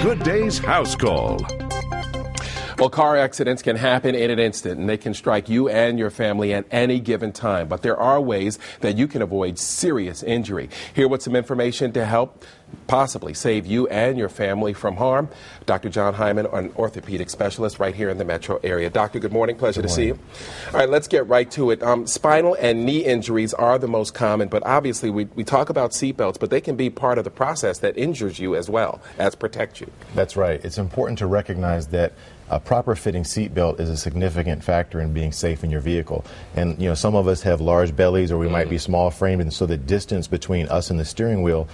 Good Day's House Call. Well, car accidents can happen in an instant, and they can strike you and your family at any given time. But there are ways that you can avoid serious injury. Here with some information to help possibly save you and your family from harm. Dr. Jon Hyman, an orthopedic specialist right here in the metro area. Doctor, good morning. Pleasure to see you. All right, let's get right to it. Spinal and knee injuries are the most common, but obviously we talk about seatbelts, but they can be part of the process that injures you as well as protect you. That's right. It's important to recognize that a proper fitting seatbelt is a significant factor in being safe in your vehicle. And, you know, some of us have large bellies or we might be small framed, and so the distance between us and the steering wheel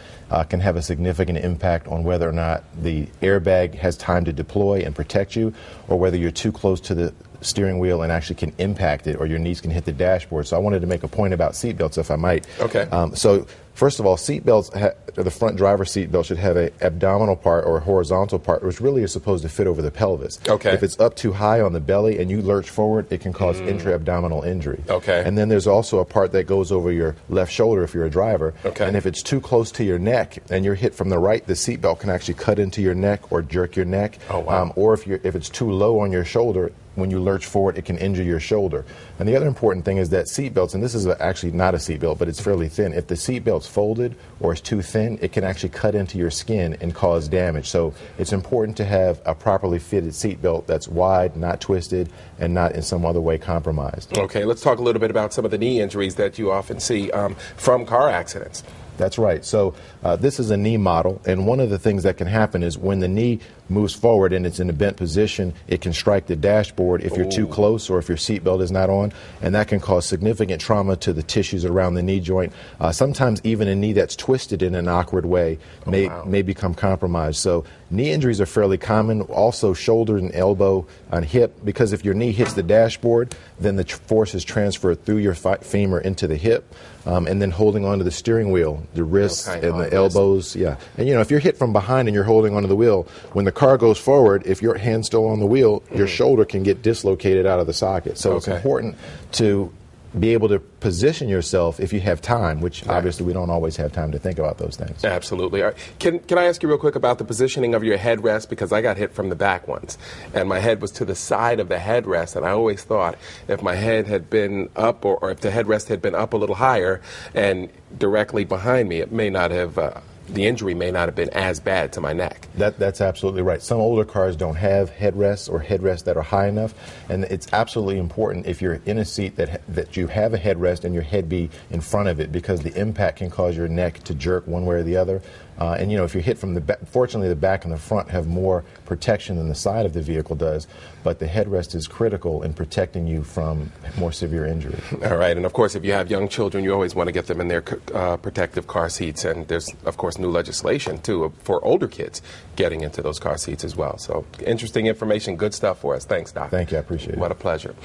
can have a significant impact on whether or not the airbag has time to deploy and protect you, or whether you're too close to the steering wheel and actually can impact it, or your knees can hit the dashboard. So I wanted to make a point about seatbelts, if I might. Okay. So first of all, seatbelts, the front driver's seatbelt should have an abdominal part or a horizontal part, which really is supposed to fit over the pelvis. Okay. If it's up too high on the belly and you lurch forward, it can cause intra-abdominal injury. Okay. And then there's also a part that goes over your left shoulder if you're a driver. Okay. And if it's too close to your neck and you're hit from the right, the seatbelt can actually cut into your neck or jerk your neck. Oh, wow. Or if it's too low on your shoulder, when you lurch forward, it can injure your shoulder. And the other important thing is that seatbelts, and this is actually not a seatbelt, but it's fairly thin. If the seatbelt's folded or it's too thin, it can actually cut into your skin and cause damage. So it's important to have a properly fitted seatbelt that's wide, not twisted, and not in some other way compromised. Okay, let's talk a little bit about some of the knee injuries that you often see from car accidents. That's right. So this is a knee model, and one of the things that can happen is when the knee moves forward and it's in a bent position, it can strike the dashboard if you're too close or if your seatbelt is not on, and that can cause significant trauma to the tissues around the knee joint. Sometimes even a knee that's twisted in an awkward way may become compromised. So knee injuries are fairly common. Also shoulder and elbow and hip, because if your knee hits the dashboard, then the force is transferred through your femur into the hip, and then holding onto the steering wheel, the wrists and the elbows. Yeah. And, you know, if you're hit from behind and you're holding onto the wheel, when the car goes forward, if your hand's still on the wheel, your shoulder can get dislocated out of the socket. So it's important to be able to position yourself if you have time, which obviously we don't always have time to think about those things. Absolutely. All right. Can I ask you real quick about the positioning of your headrest? Because I got hit from the back once, and my head was to the side of the headrest, and I always thought if my head had been up or if the headrest had been up a little higher and directly behind me, it may not have the injury may not have been as bad to my neck. That's absolutely right. Some older cars don't have headrests or headrests that are high enough, and it's absolutely important if you're in a seat that you have a headrest and your head be in front of it, because the impact can cause your neck to jerk one way or the other. And, you know, if you're hit from the back, fortunately the back and the front have more protection than the side of the vehicle does, but the headrest is critical in protecting you from more severe injury. All right, and of course if you have young children, you always want to get them in their protective car seats, and there's of course new legislation too for older kids getting into those car seats as well. So interesting information, good stuff for us. Thanks, Doc. Thank you, I appreciate it. What a pleasure.